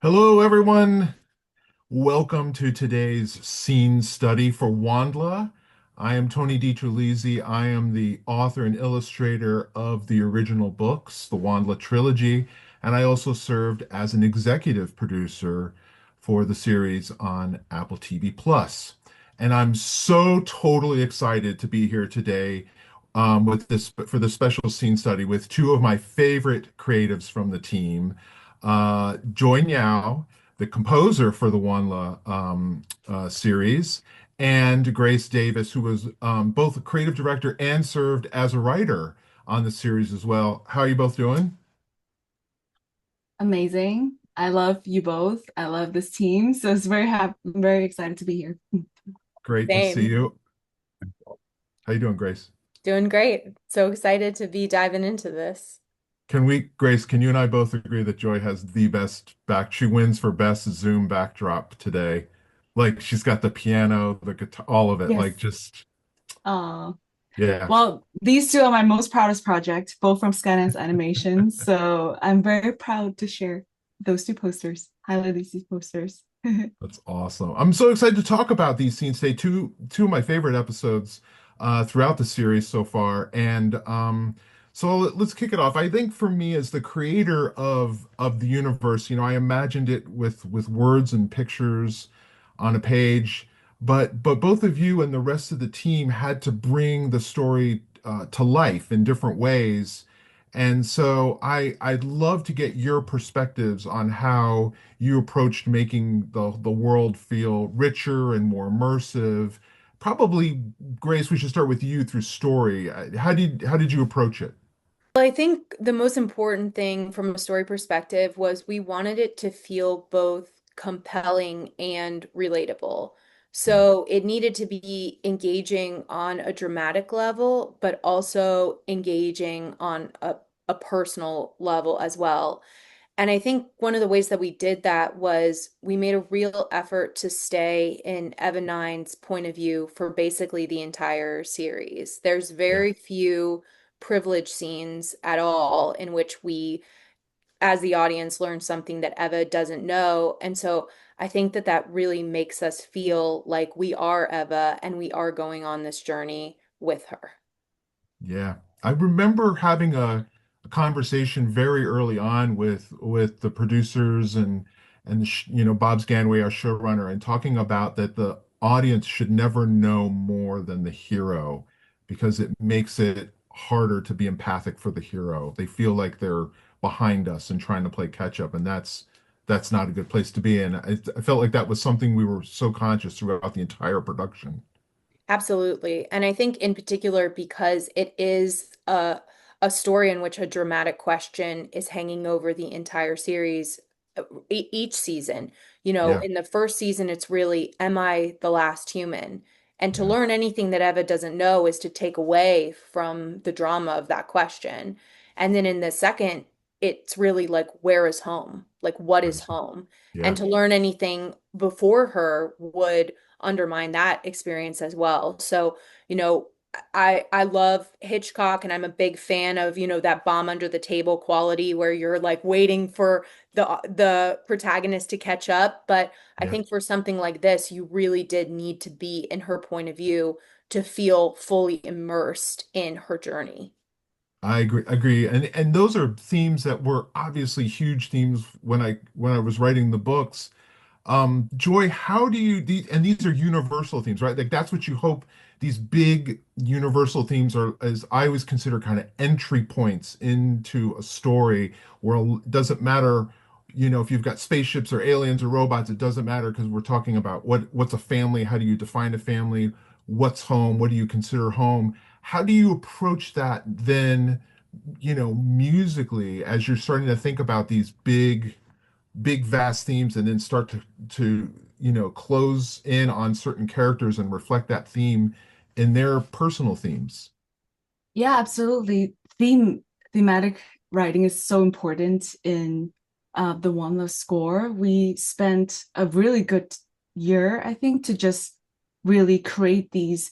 Hello, everyone. Welcome to today's scene study for WondLa. I am Tony DiTerlizzi. I am the author and illustrator of the original books, the WondLa trilogy, and I also served as an executive producer for the series on Apple TV Plus. And I'm so totally excited to be here today with this for the special scene study with two of my favorite creatives from the team, Joy Ngiaw, the composer for the WondLa series, and Grace Davis, who was both a creative director and served as a writer on the series as well. How are you both doing? Amazing. I love you both. I love this team. So it's very excited to be here. Great to see Same. you. How you doing, Grace? Doing great. So excited to be diving into this. Grace, can you and I both agree that Joy has the best back? She wins for best Zoom backdrop today. Like she's got the piano, the guitar, all of it. Like Yes. just, Uh, yeah. well, these two are my most proudest project, both from Skydance Animation. So I'm very proud to share those two posters, highlight these two posters. That's awesome. I'm so excited to talk about these scenes today. Two of my favorite episodes throughout the series so far. And so let's kick it off. I think for me as the creator of the universe, I imagined it with words and pictures on a page, but both of you and the rest of the team had to bring the story to life in different ways. And so I'd love to get your perspectives on how you approached making the world feel richer and more immersive. Probably, Grace, we should start with you through story. How did you approach it? Well, I think the most important thing from a story perspective was we wanted it to feel both compelling and relatable. Yeah, So it needed to be engaging on a dramatic level, but also engaging on a personal level as well. And I think one of the ways that we did that was we made a real effort to stay in Evan Nine's point of view for basically the entire series. There's yeah. very few privilege scenes at all in which we, as the audience, learn something that Eva doesn't know. And so I think that that really makes us feel like we are Eva and we are going on this journey with her. Yeah. I remember having a conversation very early on with the producers and Bob Scanway, our showrunner, and talking about that the audience should never know more than the hero because it makes it harder to be empathic for the hero. They feel like they're behind us and trying to play catch up, and that's not a good place to be in. I felt like that was something we were so conscious throughout the entire production. Absolutely. And I think in particular because it is a story in which a dramatic question is hanging over the entire series, each season. Yeah, In the first season, it's really, am I the last human? And to yeah, learn anything that Eva doesn't know is to take away from the drama of that question. And then in the second, it's really like, where is home? Like, what is right. home? And Yeah. to learn anything before her would undermine that experience as well. So, you know, I love Hitchcock and I'm a big fan of, that bomb under the table quality where you're like waiting for the protagonist to catch up. But I Yeah. think for something like this, you really did need to be in her point of view to feel fully immersed in her journey. I agree. And those are themes that were obviously huge themes when I was writing the books. Joy, how do you and these are universal themes, right? Like that's what you hope these big universal themes are, as I always consider kind of entry points into a story where it doesn't matter, if you've got spaceships or aliens or robots, it doesn't matter because we're talking about what's a family, how do you define a family, what's home, what do you consider home? How do you approach that then, musically as you're starting to think about these big vast themes and then start to close in on certain characters and reflect that theme in their personal themes. Yeah, absolutely. Thematic writing is so important in the One Love score. We spent a really good year, I think, to just really create these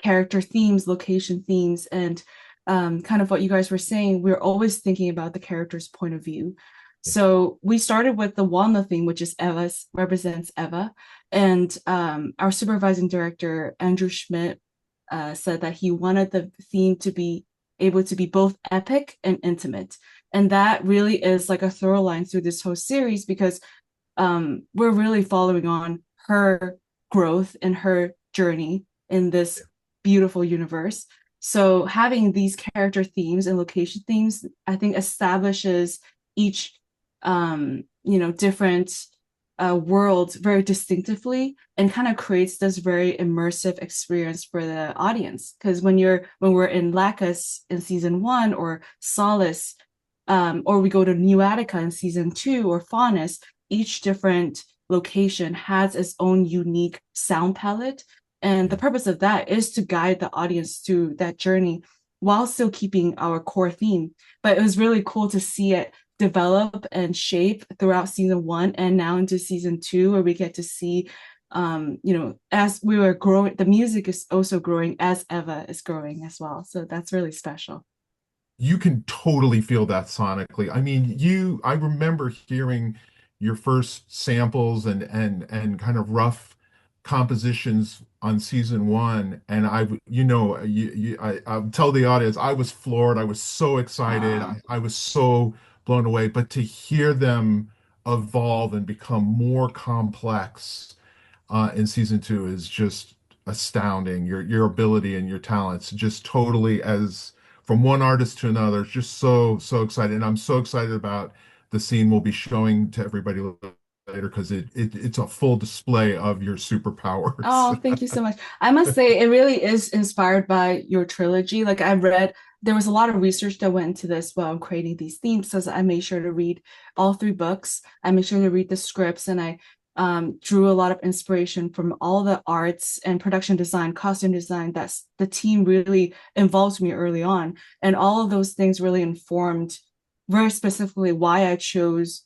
character themes, location themes, and kind of what you guys were saying. We're always thinking about the character's point of view. So we started with the WondLa theme, which is Eva's represents Eva, and our supervising director Andrew Schmidt said that he wanted the theme to be able to be both epic and intimate, and that really is like a through line through this whole series because we're really following on her growth and her journey in this beautiful universe. So having these character themes and location themes, I think establishes each different world very distinctively and kind of creates this very immersive experience for the audience. Because when we're in Lacus in season 1 or Solace, or we go to New Attica in season 2 or Faunus, each different location has its own unique sound palette. And the purpose of that is to guide the audience through that journey while still keeping our core theme. But it was really cool to see it develop and shape throughout season 1 and now into season 2, where we get to see as we were growing, the music is also growing as Eva is growing as well. So that's really special. You can totally feel that sonically. I mean, I remember hearing your first samples and kind of rough compositions on season 1, and I'll tell the audience, I was floored. I was so excited. Uh, I was so blown away. But to hear them evolve and become more complex in season 2 is just astounding. Your ability and your talents just totally as from one artist to another. It's just so excited, and I'm so excited about the scene we'll be showing to everybody later because it's a full display of your superpowers. Oh, thank you so much. I must say, it really is inspired by your trilogy. Like I read, there was a lot of research that went into this while I'm creating these themes. So I made sure to read all 3 books. I made sure to read the scripts, and I drew a lot of inspiration from all the arts and production design, costume design that's the team really involved me early on. And all of those things really informed very specifically why I chose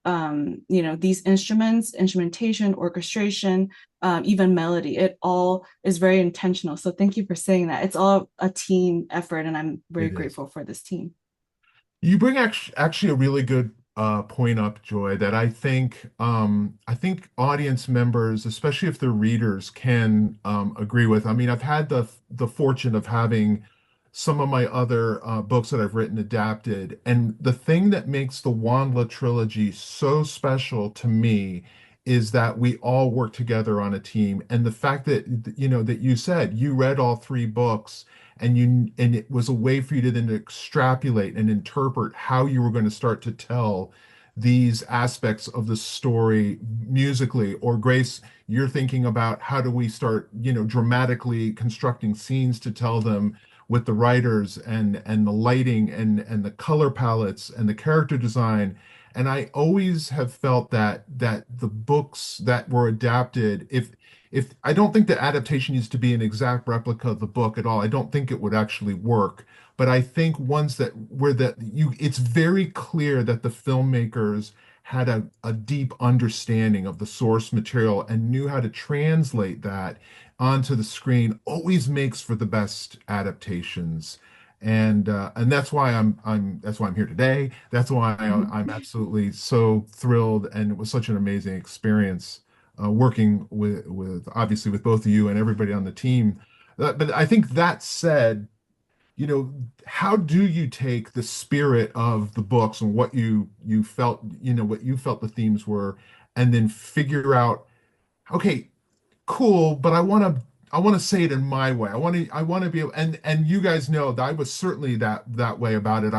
these instruments, instrumentation, orchestration, even melody. It all is very intentional. So thank you for saying that. It's all a team effort, and I'm very It is. grateful for this team. You bring actually a really good point up, Joy, that I think audience members, especially if they're readers, can agree with. I mean, I've had the fortune of having some of my other books that I've written adapted, and the thing that makes the WondLa trilogy so special to me is that we all work together on a team, and the fact that that you said you read all 3 books and it was a way for you to then extrapolate and interpret how you were going to start to tell these aspects of the story musically. Or Grace, you're thinking about how do we start dramatically constructing scenes to tell them with the writers and the lighting and the color palettes and the character design. And I always have felt that the books that were adapted, if I don't think the adaptation needs to be an exact replica of the book at all. I don't think it would actually work. But I think ones that where that you it's very clear that the filmmakers had a deep understanding of the source material and knew how to translate that onto the screen always makes for the best adaptations. And that's why I'm here today. That's why I'm absolutely so thrilled, and it was such an amazing experience working with obviously with both of you and everybody on the team. But I think that said, how do you take the spirit of the books and what you felt, what you felt the themes were, and then figure out, okay, cool, but I want to say it in my way. I want to be able, and you guys know that I was certainly that way about it.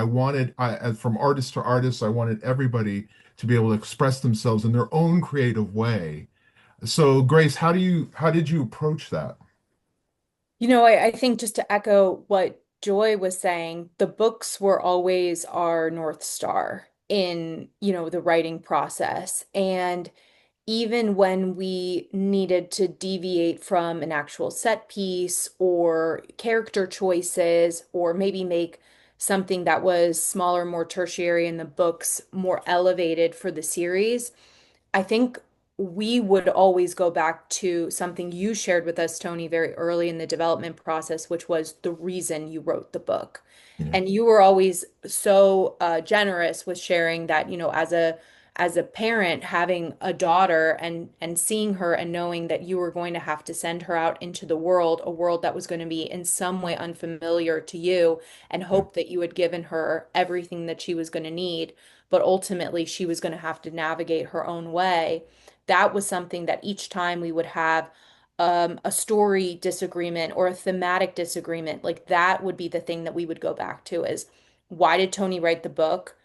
As from artist to artist, I wanted everybody to be able to express themselves in their own creative way. So, Grace, how did you approach that? I think just to echo what Joy was saying, the books were always our North Star in, the writing process. And even when we needed to deviate from an actual set piece or character choices, or maybe make something that was smaller, more tertiary in the books, more elevated for the series, I think we would always go back to something you shared with us, Tony, very early in the development process, which was the reason you wrote the book. Yeah. And you were always so generous with sharing that, as a parent, having a daughter and seeing her and knowing that you were going to have to send her out into the world, a world that was going to be in some way unfamiliar to you, and Yeah. hope that you had given her everything that she was going to need, but ultimately she was going to have to navigate her own way. That was something that each time we would have a story disagreement or a thematic disagreement, like that would be the thing that we would go back to is, why did Tony write the book?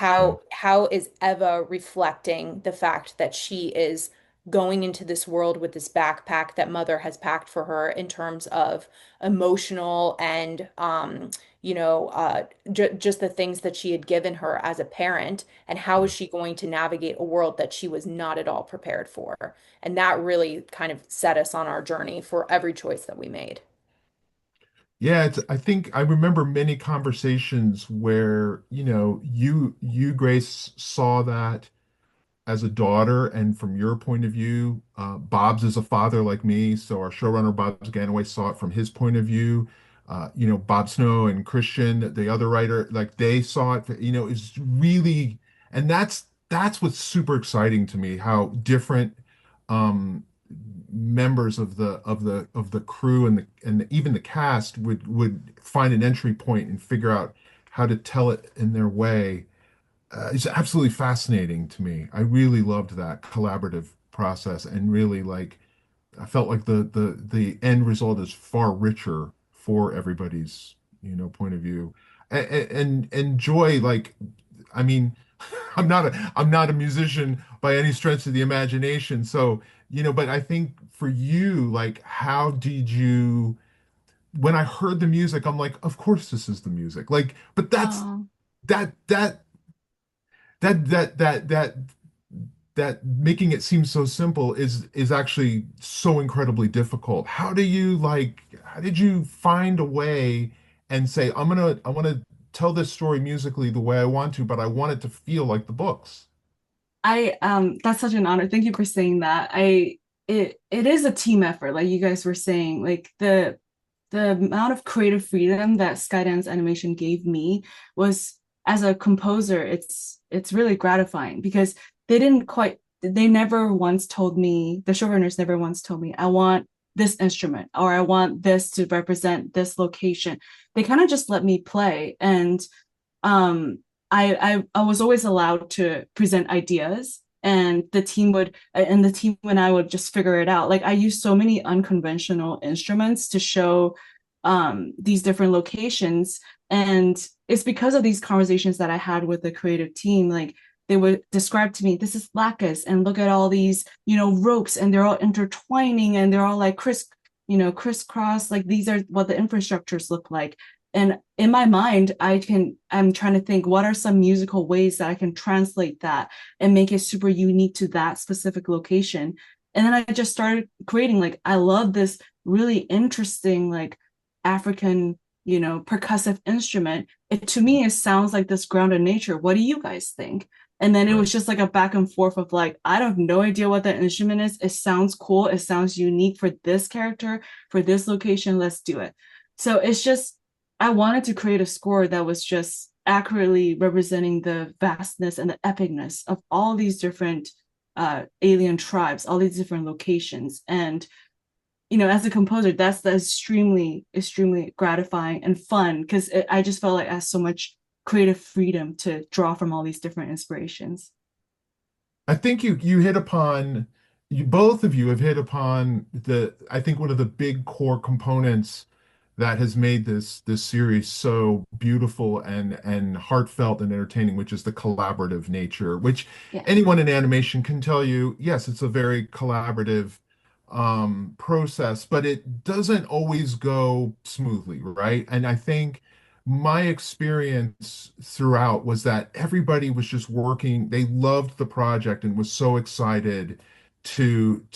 Yeah. How is Eva reflecting the fact that she is going into this world with this backpack that mother has packed for her in terms of emotional and just the things that she had given her as a parent, and how is she going to navigate a world that she was not at all prepared for? And that really kind of set us on our journey for every choice that we made. Yeah, I think I remember many conversations where, Grace, saw that as a daughter, and from your point of view, Bob's is a father like me, so our showrunner Bob Ganaway saw it from his point of view. Bob Snow and Christian, the other writer, like they saw it. It's really, and that's what's super exciting to me, how different um, members of the crew even the cast would find an entry point and figure out how to tell it in their way. It's absolutely fascinating to me. I really loved that collaborative process, and really, like, I felt like the end result is far richer for everybody's, point of view. And Joy, like, I mean, I'm not a musician by any stretch of the imagination. So, but I think for you, like, how did you, when I heard the music, I'm like, of course this is the music. Like, but Oh, that that that that that that that making it seem so simple is actually so incredibly difficult. How did you find a way and say, I want to tell this story musically the way I want to, but I want it to feel like the books. I that's such an honor. Thank you for saying that. It is a team effort, like you guys were saying. Like the amount of creative freedom that Skydance Animation gave me was, as a composer, it's really gratifying because they never once told me, the showrunners never once told me, I want this instrument or I want this to represent this location. They kind of just let me play. And um I was always allowed to present ideas, and the team and I would just figure it out. Like I used so many unconventional instruments to show these different locations, and it's because of these conversations that I had with the creative team. Like they would describe to me, this is lacus, and look at all these, ropes, and they're all intertwining, and they're all like crisscross. Like these are what the infrastructures look like. And in my mind, I'm trying to think, what are some musical ways that I can translate that and make it super unique to that specific location. And then I just started creating, like, I love this really interesting, like, African, percussive instrument. To me, it sounds like this grounded nature. What do you guys think? And then it Right. was just like a back and forth of like, I have no idea what that instrument is. It sounds cool. It sounds unique for this character, for this location. Let's do it. So it's just, I wanted to create a score that was just accurately representing the vastness and the epicness of all these different alien tribes, all these different locations. And, as a composer, that's extremely, extremely gratifying and fun because I just felt like I had so much creative freedom to draw from all these different inspirations. I think you hit upon you both of you have hit upon the I think one of the big core components that has made this series so beautiful and heartfelt and entertaining, which is the collaborative nature, which Yeah. anyone in animation can tell you, yes, it's a very collaborative process, but it doesn't always go smoothly, right? And I think my experience throughout was that everybody was just working. They loved the project and was so excited to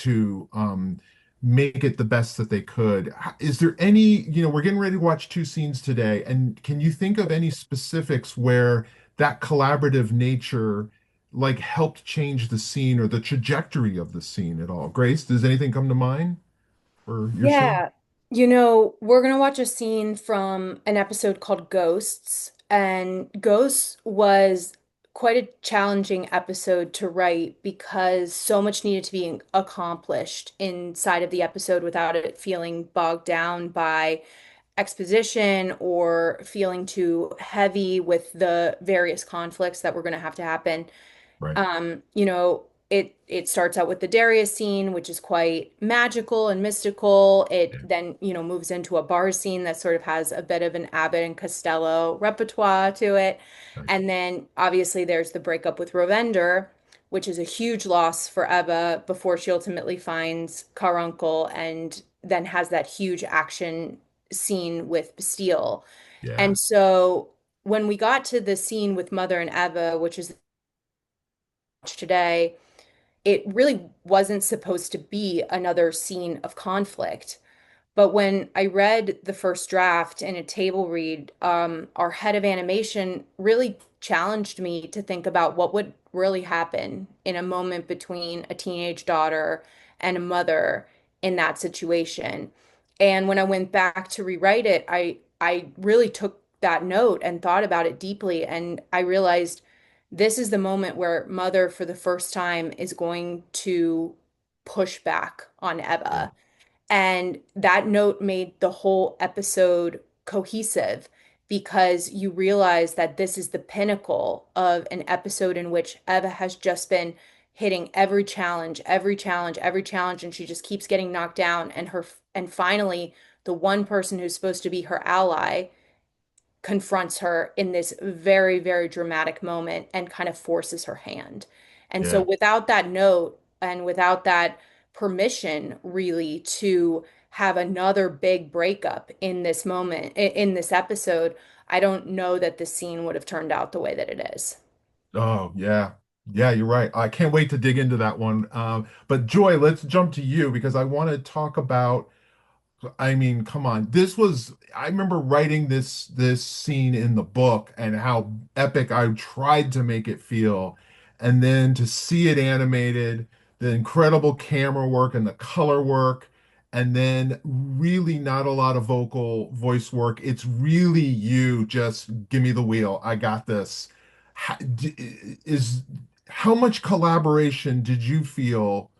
make it the best that they could. Is there any, we're getting ready to watch two scenes today, and can you think of any specifics where that collaborative nature like helped change the scene or the trajectory of the scene at all? Grace, does anything come to mind for your scene? Yeah. We're gonna watch a scene from an episode called Ghosts, and Ghosts was quite a challenging episode to write because so much needed to be accomplished inside of the episode without it feeling bogged down by exposition or feeling too heavy with the various conflicts that were going to have to happen. Right. It starts out with the Darius scene, which is quite magical and mystical. It Yeah. then, moves into a bar scene that sort of has a bit of an Abbott and Costello repertoire to it. Nice. And then obviously there's the breakup with Rovender, which is a huge loss for Eva before she ultimately finds Caruncle and then has that huge action scene with Bastille. Yeah. And so when we got to the scene with Mother and Eva, which is today, it really wasn't supposed to be another scene of conflict. But when I read the first draft in a table read, our head of animation really challenged me to think about what would really happen in a moment between a teenage daughter and a mother in that situation. And when I went back to rewrite it, I really took that note and thought about it deeply, and I realized this is the moment where Mother, for the first time, is going to push back on Yeah. Eva. And that note made the whole episode cohesive because you realize that this is the pinnacle of an episode in which Eva has just been hitting every challenge, every challenge, every challenge, and she just keeps getting knocked down. And finally, the one person who's supposed to be her ally confronts her in this very, very dramatic moment and kind of forces her hand. And so Yeah. without that note and without that permission really to have another big breakup in this moment, in this episode, I don't know that the scene would have turned out the way that it is. Oh, yeah. Yeah, you're right. I can't wait to dig into that one. But Joy, let's jump to you because I want to talk about I mean, come on. I remember writing this scene in the book and how epic I tried to make it feel. And then to see it animated, the incredible camera work and the color work, and then really not a lot of vocal voice work. It's really you just give me the wheel. I got this. How, is how much collaboration did you feel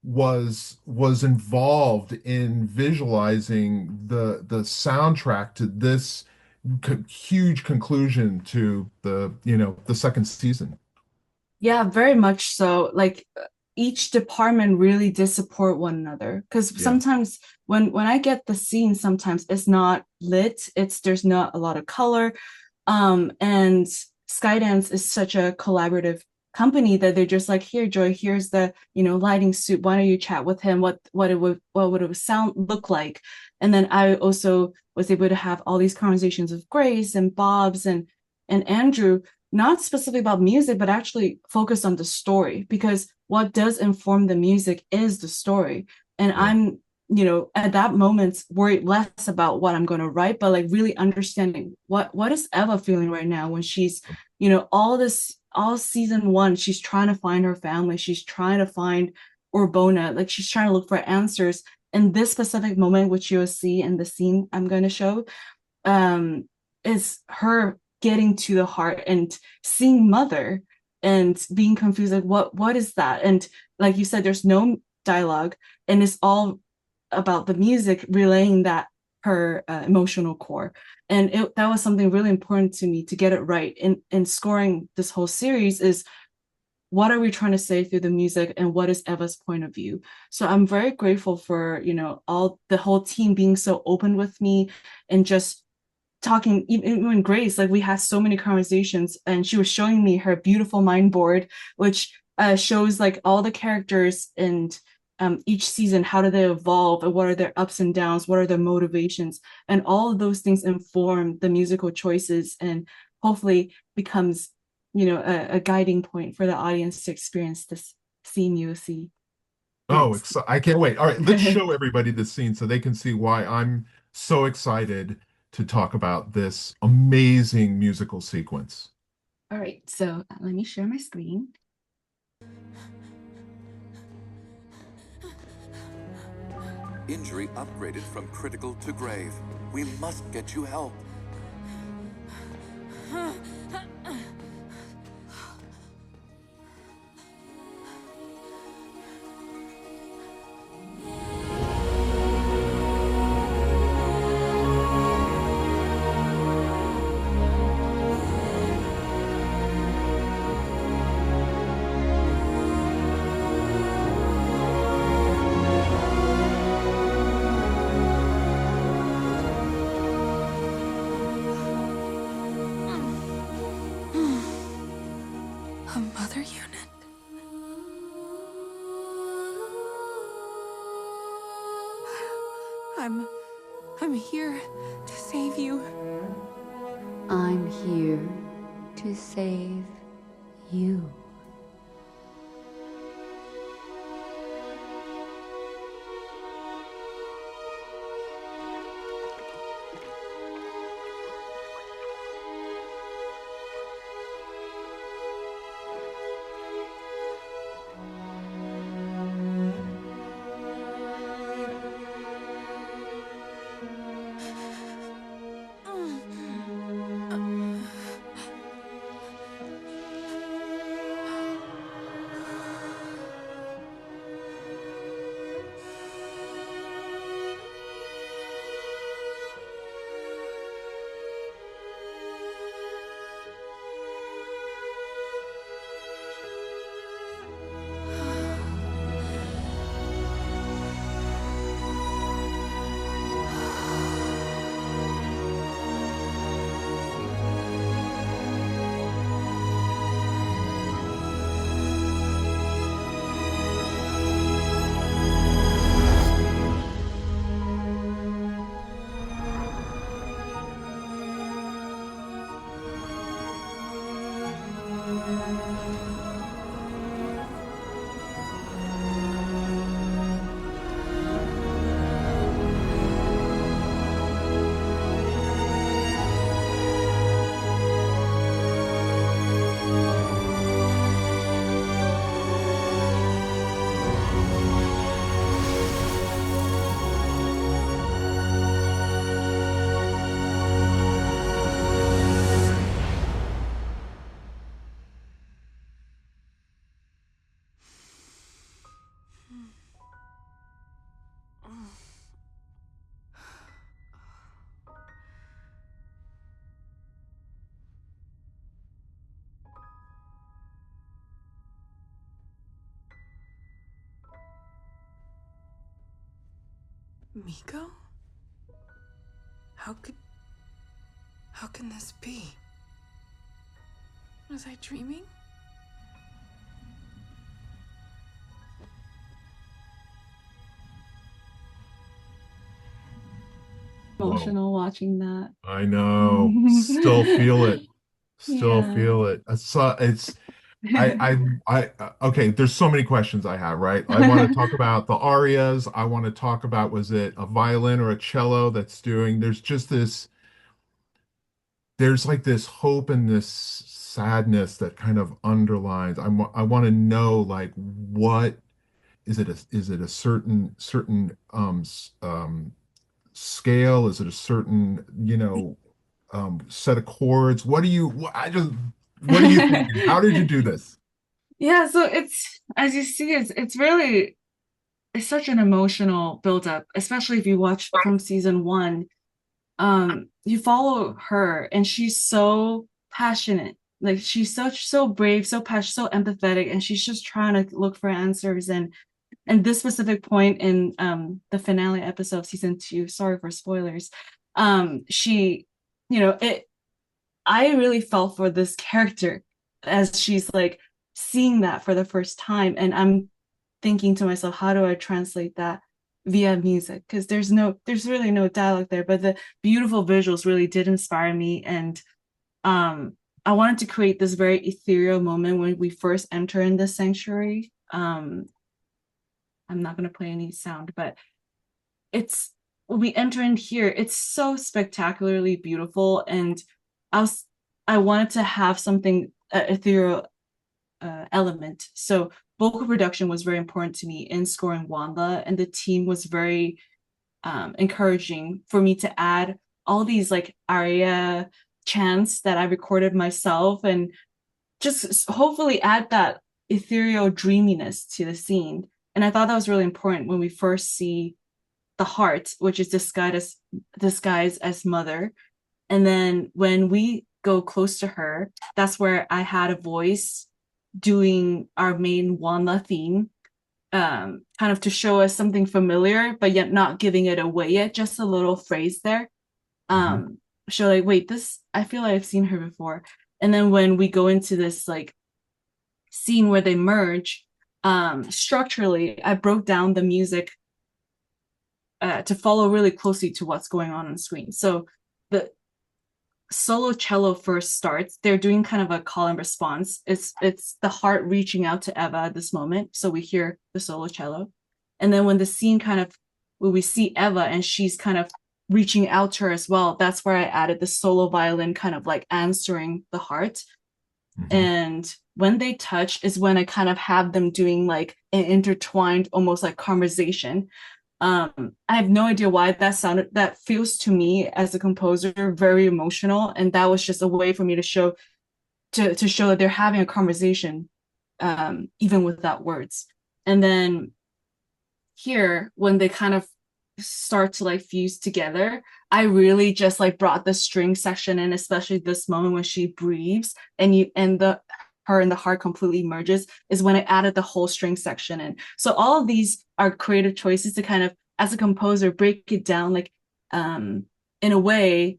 was involved in visualizing the soundtrack to this huge conclusion to the second season? Yeah, very much so. Like each department really did support one another. Because Yeah, sometimes when I get the scene, sometimes it's not lit. There's not a lot of color. And Skydance is such a collaborative company that they're just like, here, Joy, here's the, lighting suit. Why don't you chat with him? What would it sound look like? And then I also was able to have all these conversations with Grace and Bob's and Andrew, not specifically about music, but actually focus on the story because what does inform the music is the story. And yeah, I'm at that moment worried less about what I'm going to write, but like really understanding what is Eva feeling right now when she's, all season one, she's trying to find her family, she's trying to find Urbona, like she's trying to look for answers. In this specific moment, which you'll see in the scene I'm going to show, um, is her getting to the heart and seeing Mother and being confused, like what is that? And like you said, there's no dialogue, and it's all about the music relaying that her emotional core. And that was something really important to me to get it right in scoring this whole series is what are we trying to say through the music and what is Eva's point of view. So I'm very grateful for all the whole team being so open with me and just talking. Even Grace, like we had so many conversations and she was showing me her beautiful mind board which shows like all the characters and each season, how do they evolve and what are their ups and downs, what are their motivations, and all of those things inform the musical choices and hopefully becomes a guiding point for the audience to experience this scene you see oh, next. I can't wait. All right, let's show everybody this scene so they can see why I'm so excited to talk about this amazing musical sequence. All right, so let me share my screen. Injury upgraded from critical to grave. We must get you help. A mother unit? I'm here to save you. I'm here to save you. Miko? How can this be? Was I dreaming? Whoa. Emotional watching that. I know. Still feel it. Still Yeah. feel it. It's okay, there's so many questions I have, right? I want to talk about the arias. I want to talk about, was it a violin or a cello that's doing, there's just this, there's like this hope and this sadness that kind of underlines. I want to know, like, what is it a certain scale? Is it a certain, set of chords? What do you, what are you thinking? How did you do this? Yeah, so it's as you see, it's really it's such an emotional buildup, especially if you watch from season one. You follow her and she's so passionate. Like she's so brave, so passionate, so empathetic, and she's just trying to look for answers. And this specific point in the finale episode of season two, sorry for spoilers, she, it I really felt for this character as she's like seeing that for the first time. And I'm thinking to myself, how do I translate that via music? Because there's really no dialogue there, but the beautiful visuals really did inspire me. And I wanted to create this very ethereal moment when we first enter in this sanctuary. I'm not going to play any sound, but it's when we enter in here, it's so spectacularly beautiful. And I was I wanted to have something ethereal element. So vocal production was very important to me in scoring WondLa, and the team was very encouraging for me to add all these like aria chants that I recorded myself, and just hopefully add that ethereal dreaminess to the scene. And I thought that was really important when we first see the heart, which is disguised as mother. And then when we go close to her, that's where I had a voice doing our main WondLa theme, kind of to show us something familiar, but yet not giving it away yet, just a little phrase there. Show like, wait, this, I feel like I've seen her before. And then when we go into this like scene where they merge, structurally, I broke down the music to follow really closely to what's going on the screen. So the solo cello first starts. They're doing kind of a call and response. It's the heart reaching out to Eva at this moment. So we hear the solo cello. And then when the scene kind of, when we see Eva and she's kind of reaching out to her as well, that's where I added the solo violin kind of like answering the heart. And when they touch is when I kind of have them doing like an intertwined, almost like conversation. I have no idea why that feels to me as a composer very emotional, and that was just a way for me to show that they're having a conversation, even without words. And then here, when they kind of start to like fuse together, I really just like brought the string section in, especially this moment when she breathes and her and the heart completely merges, is when I added the whole string section in. So all of these are creative choices to kind of, as a composer, break it down like in a way,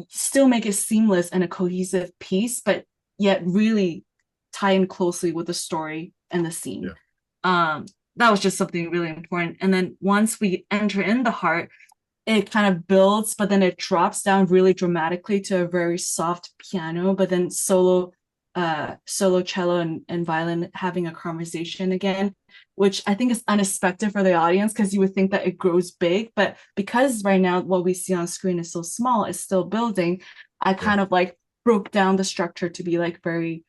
still make it seamless and a cohesive piece, but yet really tie in closely with the story and the scene. That was just something really important. And then once we enter in the heart, it kind of builds, but then it drops down really dramatically to a very soft piano, but then solo cello and violin having a conversation again, which I think is unexpected for the audience, because you would think that it grows big, but because right now what we see on screen is so small, it's still building. I kind of like broke down the structure to be like very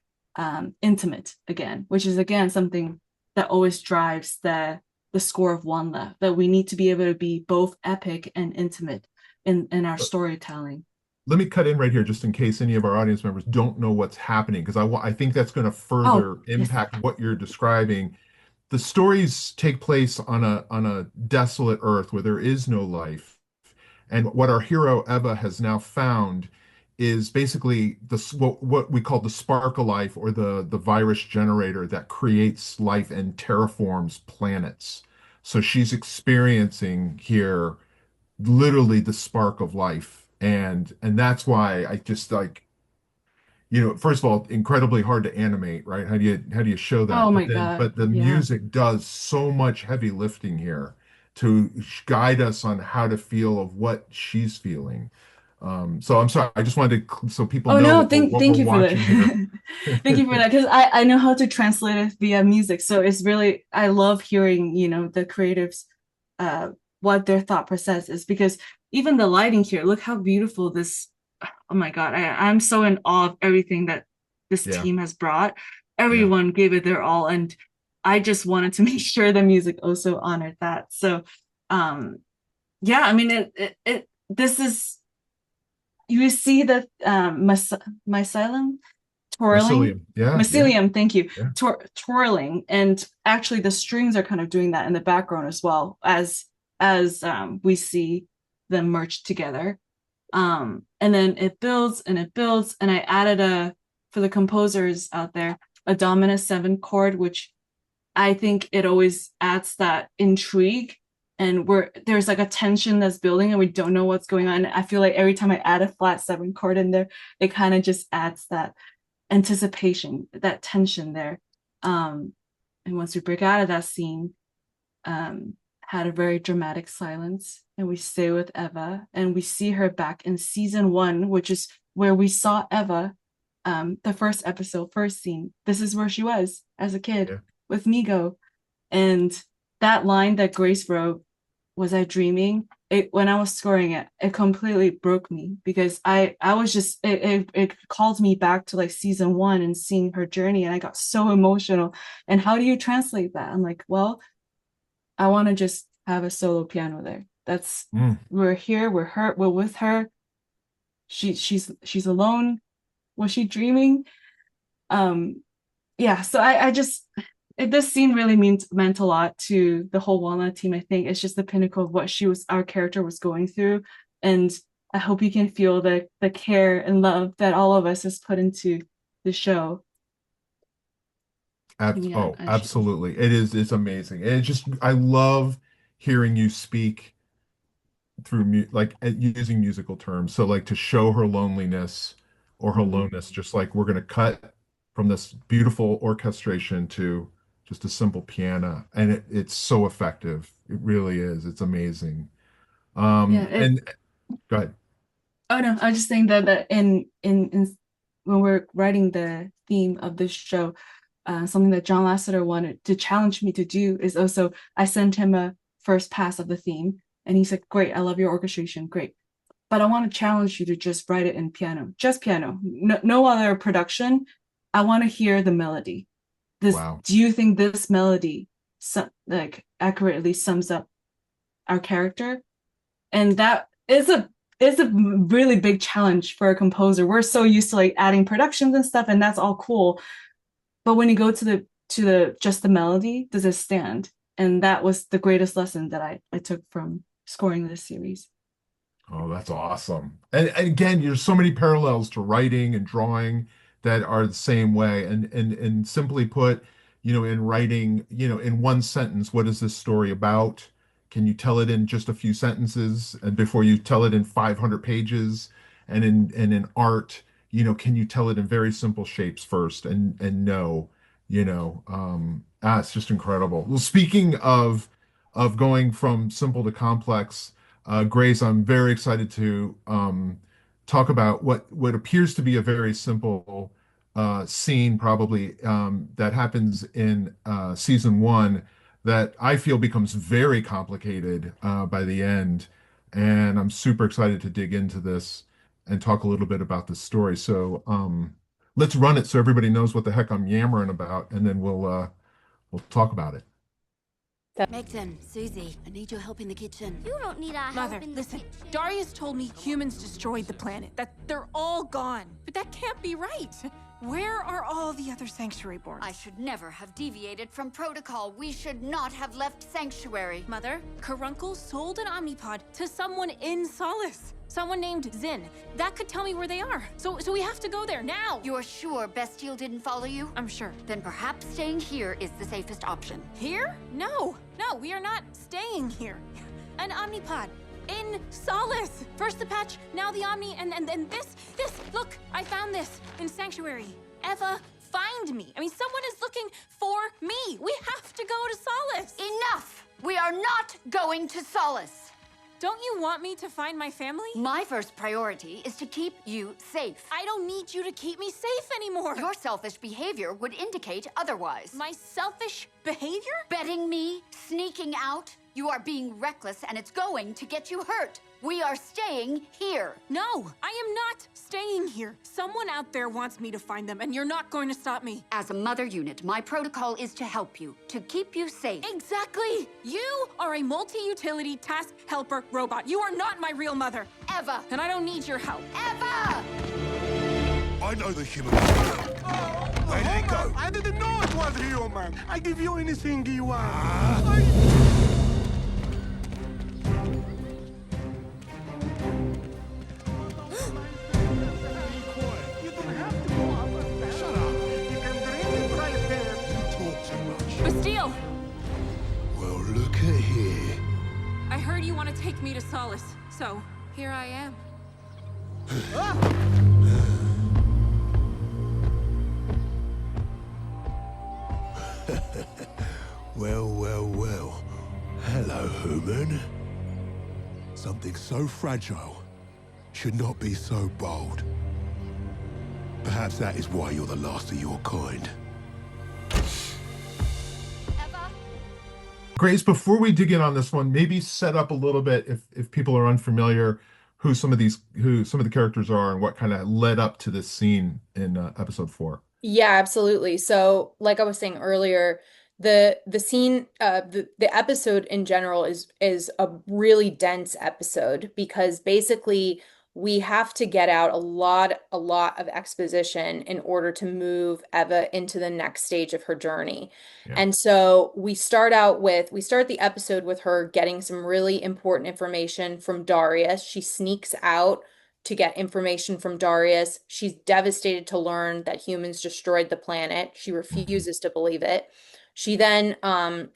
intimate again, which is again something that always drives the score of WondLa, that we need to be able to be both epic and intimate in our storytelling. Let me cut in right here just in case any of our audience members don't know what's happening, because I think that's going to further impact what you're describing. The stories take place on a desolate earth where there is no life. And what our hero Eva has now found is basically what we call the spark of life, or the virus generator that creates life and terraforms planets. So she's experiencing here literally the spark of life. And that's why I just like, first of all, incredibly hard to animate, right? How do you show that? Oh my But then, God. but the Yeah. music does so much heavy lifting here to guide us on how to feel of what she's feeling. So I'm sorry, I just wanted to, so people Oh know no, what thank we're you for that. watching here. Thank you for that, because I know how to translate it via music. So it's really, I love hearing, the creatives what their thought process is, because even the lighting here, look how beautiful this, oh my God, I'm so in awe of everything that this Yeah, team has brought. yeah. Everyone gave it their all, and I just wanted to make sure the music also honored that. So yeah, I mean it this is, you see the mycelium twirling, Mycelium. Yeah, yeah, mycelium, thank you, yeah. twirling, and actually the strings are kind of doing that in the background as well, as we see them merge together. And then it builds and it builds, and I added for the composers out there, a dominant 7 chord, which I think it always adds that intrigue, and there's like a tension that's building and we don't know what's going on. I feel like every time I add a flat 7 chord in there, it kind of just adds that anticipation, that tension there. And once we break out of that scene, had a very dramatic silence, and we stay with Eva, and we see her back in season 1, which is where we saw Eva, the first episode, first scene. This is where she was as a kid, Yeah. with Ngiaw. And that line that Grace wrote, "Was I dreaming?" When I was scoring it, it completely broke me, because I was just, it called me back to like season 1 and seeing her journey, and I got so emotional. And how do you translate that? I'm like, well, I want to just have a solo piano there. That's Mm. we're here, we're with her. She's alone. Was she dreaming? Um, yeah, so I just this scene really meant a lot to the whole WondLa team. I think it's just the pinnacle of what our character was going through, and I hope you can feel the care and love that all of us has put into the show. Yeah, Oh, absolutely. It's amazing. And I love hearing you speak through using musical terms. So like to show her loneliness or her Mhm. loneliness, just like we're going to cut from this beautiful orchestration to just a simple piano. And it's so effective. It really is. It's amazing. Yeah, And go ahead. oh no, I was just saying that in when we're writing the theme of this show, something that John Lasseter wanted to challenge me to do is also I sent him a first pass of the theme, and he said, "Great, I love your orchestration, great, but I want to challenge you to just write it in piano, just piano, no other production. I want to hear the melody. Wow. Do you think this melody like accurately sums up our character?" And that is a really big challenge for a composer. We're so used to like adding productions and stuff, and that's all cool. But when you go to the just the melody, does it stand? And that was the greatest lesson that I took from scoring this series. Oh, that's awesome. And again, there's so many parallels to writing and drawing that are the same way. And simply put, in writing, in one sentence, what is this story about? Can you tell it in just a few sentences and before you tell it in 500 pages? And in art, can you tell it in very simple shapes first and know, it's just incredible. Well, speaking of going from simple to complex. Grace, I'm very excited to talk about what appears to be a very simple scene, probably that happens in season one, that I feel becomes very complicated by the end. And I'm super excited to dig into this and talk a little bit about this story. So let's run it so everybody knows what the heck I'm yammering about, and then we'll talk about it. Megton, Susie, I need your help in the kitchen. You don't need our Mother, help in the listen. kitchen. Darius told me humans destroyed the planet, that they're all gone. But that can't be right. Where are all the other sanctuary-borns? I should never have deviated from protocol. We should not have left Sanctuary. Mother, Caruncle sold an Omnipod to someone in Solace. Someone named Zin. That could tell me where they are. So we have to go there now. You're sure Bestial didn't follow you? I'm sure. Then perhaps staying here is the safest option. Here? No, we are not staying here. An Omnipod. In Solace! First the patch, now the Omni, and this, look, I found this in Sanctuary. Eva, find me. I mean, someone is looking for me. We have to go to Solace. Enough! We are not going to Solace. Don't you want me to find my family? My first priority is to keep you safe. I don't need you to keep me safe anymore. Your selfish behavior would indicate otherwise. My selfish behavior? Betting me, sneaking out, you are being reckless and it's going to get you hurt. We are staying here. No, I am not staying here. Someone out there wants me to find them, and you're not going to stop me. As a mother unit, my protocol is to help you, to keep you safe. Exactly! You are a multi-utility task helper robot. You are not my real mother. Eva! And I don't need your help. Eva! I know the human. Where did it go? I didn't know it was human. I give you anything you want. You don't have to go up and down. Shut up. You can drink it right there. You talk too much. Bastille! Well, look at here. I heard you want to take me to Solace, so here I am. Well, well, well. Hello, human. Something so fragile should not be so bold. Perhaps that is why you're the last of your kind. Eva? Grace, before we dig in on this one, maybe set up a little bit if people are unfamiliar who some of the characters are and what kind of led up to this scene in episode 4. Yeah, absolutely. So, like I was saying earlier, The scene, the episode in general is a really dense episode because basically we have to get out a lot of exposition in order to move Eva into the next stage of her journey. Yeah. And so we start the episode with her getting some really important information from Darius. She sneaks out to get information from Darius. She's devastated to learn that humans destroyed the planet. She Mhm. refuses to believe it. She then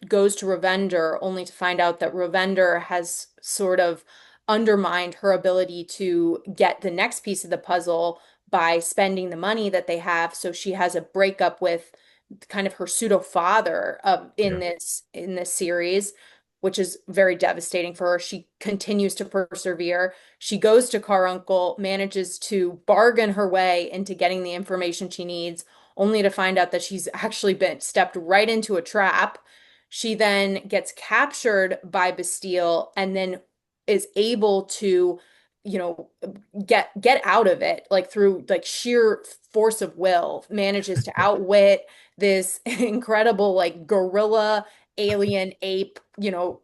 goes to Ravender only to find out that Ravender has sort of undermined her ability to get the next piece of the puzzle by spending the money that they have. So she has a breakup with kind of her pseudo father in Yeah. this series, which is very devastating for her. She continues to persevere. She goes to Caruncle, manages to bargain her way into getting the information she needs, only to find out that she's actually been stepped right into a trap. She then gets captured by Bastille and then is able to, you know, get out of it like through like sheer force of will, manages to outwit this incredible like gorilla alien ape,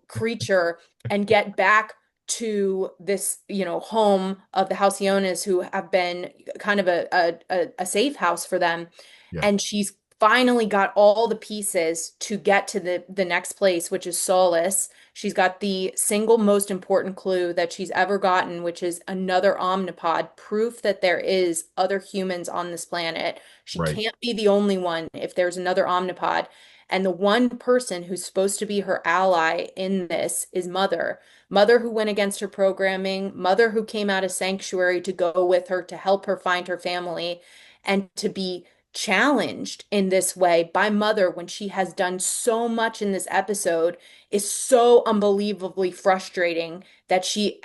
creature and get back to this, home of the Halcyones who have been kind of a safe house for them. Yeah. And she's finally got all the pieces to get to the next place, which is Solace. She's got the single most important clue that she's ever gotten, which is another omnipod, proof that there is other humans on this planet. She Right. can't be the only one if there's another omnipod. And the one person who's supposed to be her ally in this is Mother. Mother who went against her programming, Mother who came out of Sanctuary to go with her to help her find her family and to be challenged in this way by Mother when she has done so much in this episode is so unbelievably frustrating that she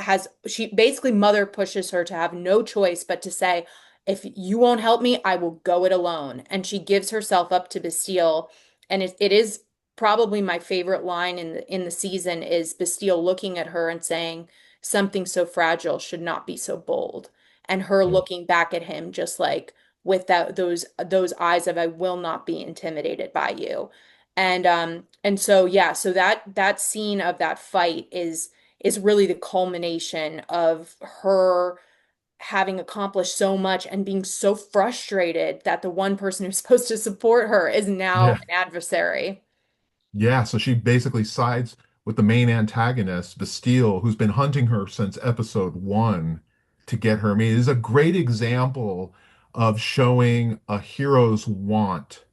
basically Mother pushes her to have no choice but to say, if you won't help me, I will go it alone. And she gives herself up to Bastille. And it is probably my favorite line in the season is Bastille looking at her and saying, something so fragile should not be so bold. And her Yeah. looking back at him just like with those eyes of I will not be intimidated by you. And so yeah, so that scene of that fight is really the culmination of her having accomplished so much and being so frustrated that the one person who's supposed to support her is now Yeah. an adversary. Yeah. So she basically sides with the main antagonist, Bastille, who's been hunting her since episode one to get her. I mean, it is a great example of showing a hero's want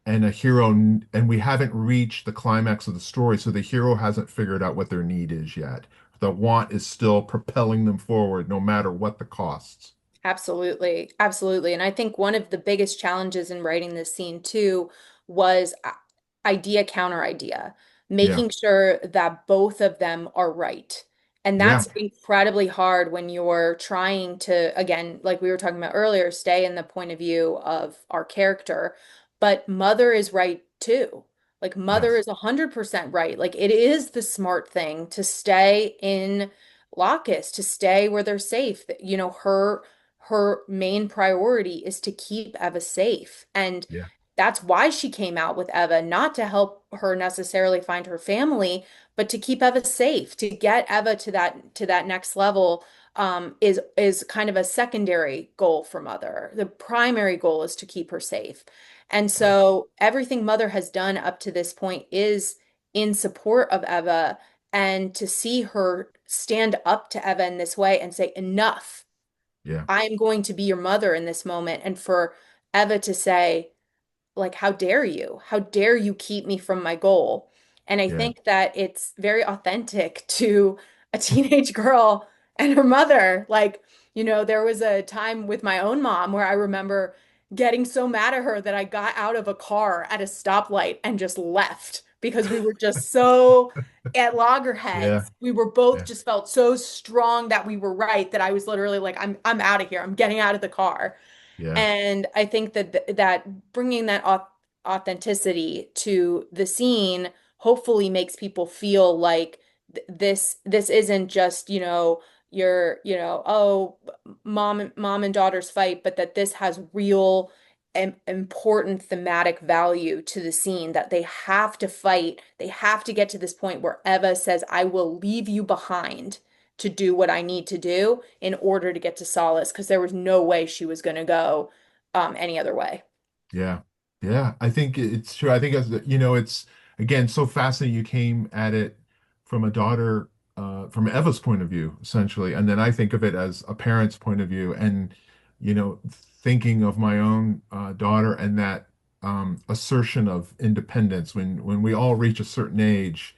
and and we haven't reached the climax of the story, so the hero hasn't figured out what their need is yet. The want is still propelling them forward no matter what the costs. Absolutely. Absolutely. And I think one of the biggest challenges in writing this scene too was idea counter idea, Yeah. making sure that both of them are right. And Yeah. that's incredibly hard when you're trying to, again, like we were talking about earlier, stay in the point of view of our character. But Mother is right too. Like Mother Yes. is 100% right. Like it is the smart thing to stay in Locus, to stay where they're safe. Her main priority is to keep Eva safe. And Yeah. that's why she came out with Eva, not to help her necessarily find her family, but to keep Eva safe, to get Eva to that next level, is kind of a secondary goal for Mother. The primary goal is to keep her safe. And Right. so everything Mother has done up to this point is in support of Eva, and to see her stand up to Eva in this way and say, enough. Yeah. I'm going to be your mother in this moment. And for Eva to say, like, how dare you? How dare you keep me from my goal? And I Yeah. think that it's very authentic to a teenage girl and her mother. Like, there was a time with my own mom where I remember getting so mad at her that I got out of a car at a stoplight and just left because we were just so at Yeah. loggerheads. We were both Yeah. just felt so strong that we were right that I was literally like, I'm out of here. I'm getting out of the car. Yeah. And I think that bringing that authenticity to the scene hopefully makes people feel like this isn't just, your, oh, mom and daughter's fight, but that this has real an important thematic value to the scene that they have to fight. They have to get to this point where Eva says, I will leave you behind to do what I need to do in order to get to Solace, because there was no way she was going to go any other way. Yeah. Yeah. I think it's true. I think as it's again so fascinating you came at it from a daughter, from Eva's point of view, essentially. And then I think of it as a parent's point of view and, thinking of my own daughter and that assertion of independence when we all reach a certain age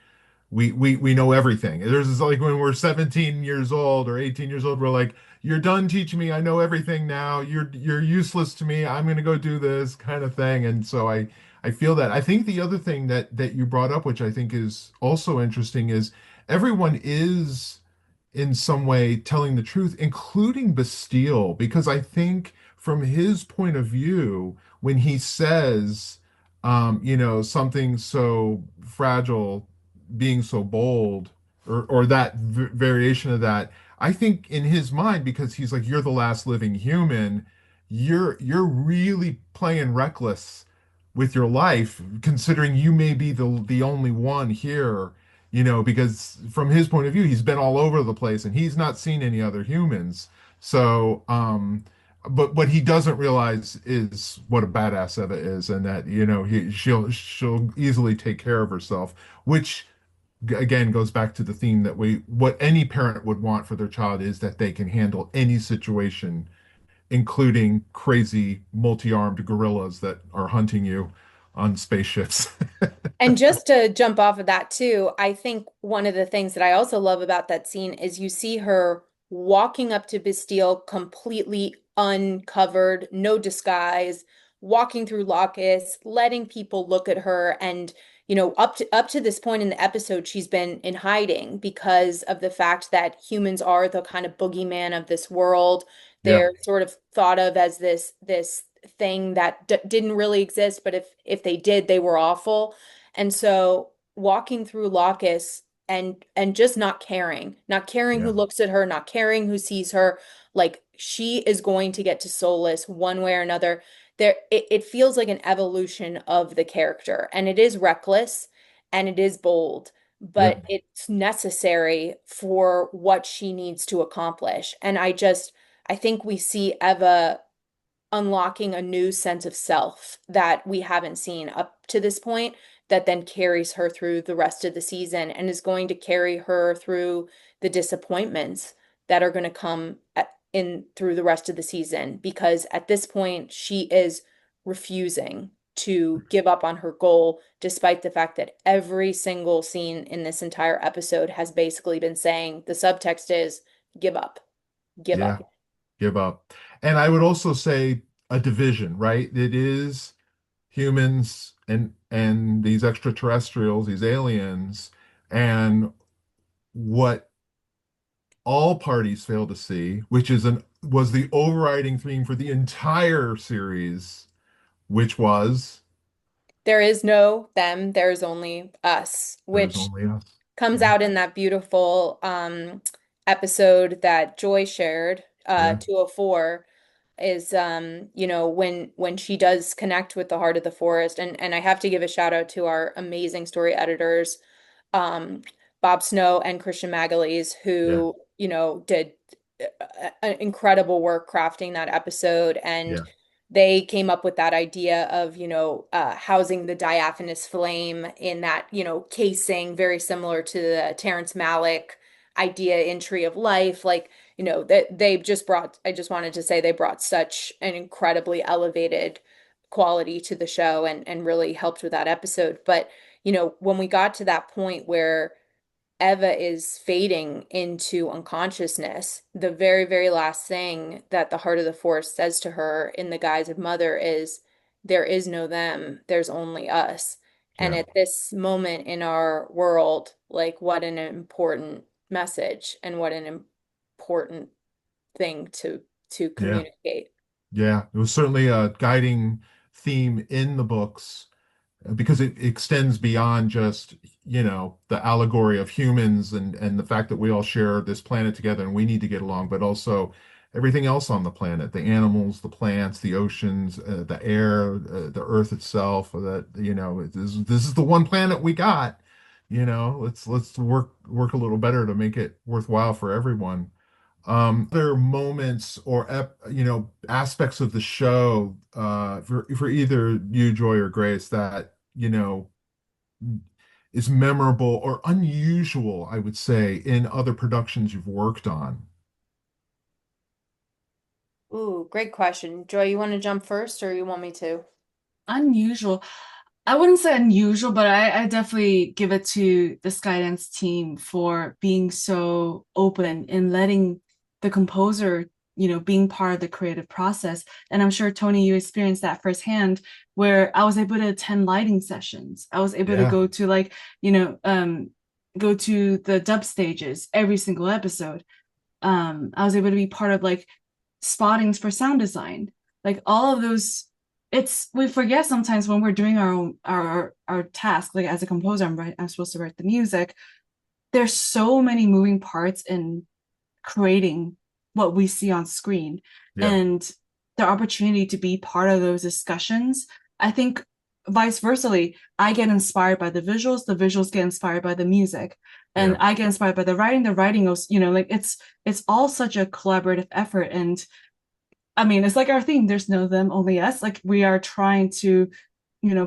we know everything. There's this, like when we're 17 years old or 18 years old, we're like, you're done teaching me. I know everything now. You're useless to me. I'm gonna go do this kind of thing. And so I feel that. I think the other thing that you brought up, which I think is also interesting, is everyone is in some way telling the truth, including Bastille, because I think from his point of view, when he says, something so fragile being so bold, or that variation of that, I think in his mind, because he's like, you're the last living human, you're really playing reckless with your life, considering you may be the only one here, because from his point of view, he's been all over the place and he's not seen any other humans. So, but what he doesn't realize is what a badass Eva is, and that she'll easily take care of herself, which again goes back to the theme that what any parent would want for their child is that they can handle any situation, including crazy multi-armed gorillas that are hunting you on spaceships. And just to jump off of that too, I think one of the things that I also love about that scene is you see her walking up to Bastille completely uncovered, no disguise, walking through Locus, letting people look at her. And up to this point in the episode, she's been in hiding because of the fact that humans are the kind of boogeyman of this world. Yeah, They're sort of thought of as this thing that didn't really exist, but if they did, they were awful. And so walking through Locus and just not caring who yeah, looks at her, not caring who sees her, like she is going to get to Solace one way or another. It feels like an evolution of the character, and it is reckless and it is bold, but yep, it's necessary for what she needs to accomplish. And I think we see Eva unlocking a new sense of self that we haven't seen up to this point, that then carries her through the rest of the season and is going to carry her through the disappointments that are going to come in through the rest of the season, because at this point she is refusing to give up on her goal, despite the fact that every single scene in this entire episode has basically been saying the subtext is give up, give yeah, up. give up. And I would also say a division, right? It is humans and these extraterrestrials, these aliens, and what all parties fail to see, which was the overriding theme for the entire series, which was There is no them, there's only us, there's which only us. comes Yeah, out in that beautiful episode that Joy shared, yeah, 204, is when she does connect with the heart of the forest. And I have to give a shout out to our amazing story editors, um, Bob Snow and Christian Magalese, yeah, who, did incredible work crafting that episode. And yeah, they came up with that idea of, housing the diaphanous flame in that, casing, very similar to the Terrence Malick idea in Tree of Life. Like, that they've just brought, I just wanted to say they brought such an incredibly elevated quality to the show and really helped with that episode. But, when we got to that point where Eva is fading into unconsciousness, the very, very last thing that the heart of the forest says to her in the guise of mother is, there is no them, there's only us. And yeah, at this moment in our world, like what an important message and what an important thing to yeah, communicate. yeah. It was certainly a guiding theme in the books because it extends beyond just, the allegory of humans and the fact that we all share this planet together and we need to get along, but also everything else on the planet, the animals, the plants, the oceans, the air, the earth itself, that, this is the one planet we got. Let's work a little better to make it worthwhile for everyone. There are moments or aspects of the show for either you, Joy, or Grace that is memorable or unusual, I would say, in other productions you've worked on. Ooh, great question. Joy, you want to jump first or you want me to? Unusual. I wouldn't say unusual, but I definitely give it to the Skydance team for being so open and letting the composer, being part of the creative process. And I'm sure, Tony, you experienced that firsthand, where I was able to attend lighting sessions. I was able to Yeah, go to go to the dub stages every single episode. I was able to be part of like spottings for sound design, like all of those. We forget sometimes when we're doing our own our task, like as a composer, I'm supposed to write the music. There's so many moving parts in creating what we see on screen, yeah, and the opportunity to be part of those discussions. I think vice versa, I get inspired by the visuals get inspired by the music, and yeah, I get inspired by the writing goes, like it's all such a collaborative effort. And I mean, it's like our theme, there's no them, only us. Like we are trying to,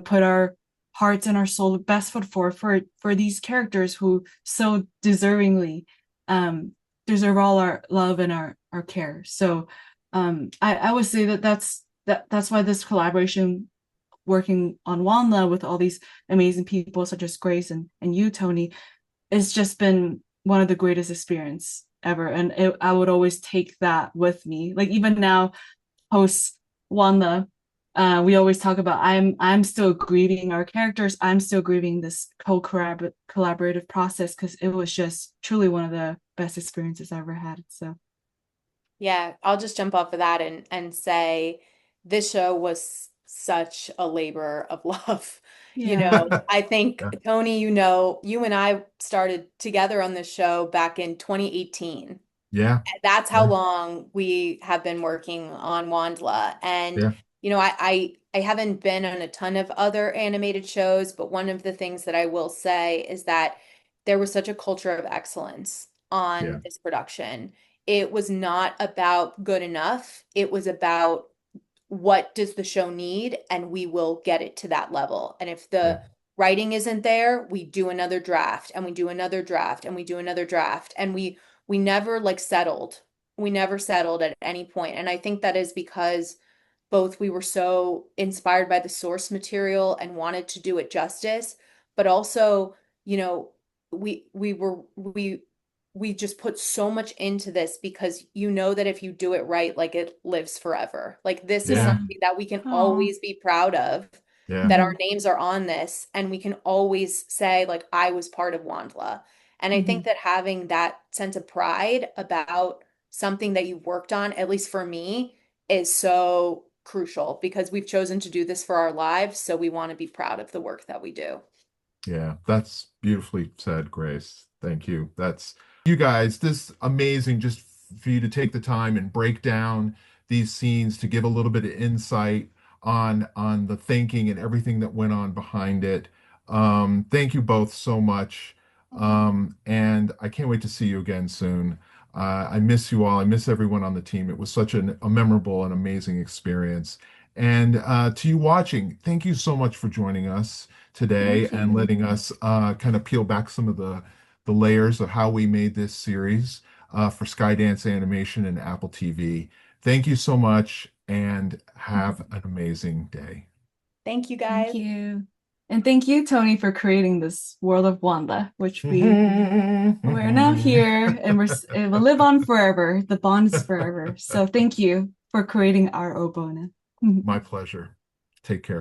put our hearts and our soul best foot forward for these characters who so deservingly deserve all our love and our care. So I would say that's why this collaboration working on WondLa with all these amazing people such as Grace and you, Tony, it's just been one of the greatest experience ever. And I would always take that with me. Like even now, post WondLa, we always talk about I'm still grieving our characters. I'm still grieving this collaborative process because it was just truly one of the best experiences I ever had. So Yeah, I'll just jump off of that and say this show was such a labor of love. yeah. I think yeah, Tony, you and I started together on this show back in 2018. yeah, That's how yeah, long we have been working on WondLa. And, yeah, I haven't been on a ton of other animated shows, but one of the things that I will say is that there was such a culture of excellence yeah, on this production. It was not about good enough. It was about what does the show need, and we will get it to that level. And if yeah, the writing isn't there, we do another draft and we do another draft and we do another draft. And we never like settled. We never settled at any point. And I think that is because both we were so inspired by the source material and wanted to do it justice, but also, you know, we just put so much into this because you know that if you do it right, like it lives forever. Like this is yeah, Yeah. something that we can Oh. always be proud of, yeah, that our Mhm. names are on this, and we can always say like I was part of WondLa. And I think Mhm. that having that sense of pride about something that you've worked on, at least for me, is so crucial because we've chosen to do this for our lives, so we want to be proud of the work that we do. yeah. That's beautifully said, Grace. Thank you. That's you guys, this amazing just for you to take the time and break down these scenes to give a little bit of insight on the thinking and everything that went on behind it. Thank you both so much. And I can't wait to see you again soon. I miss you all. I miss everyone on the team. It was such a memorable and amazing experience. And to you watching, thank you so much for joining us today Thank and you. letting us kind of peel back some of the layers of how we made this series for Skydance Animation and Apple TV. Thank you so much and have an amazing day. Thank you Thank guys. you. And thank you, Tony, for creating this world of WondLa, which we're now here and it will live on forever. The bond is forever. So thank you for creating our Obona. My pleasure. Take care.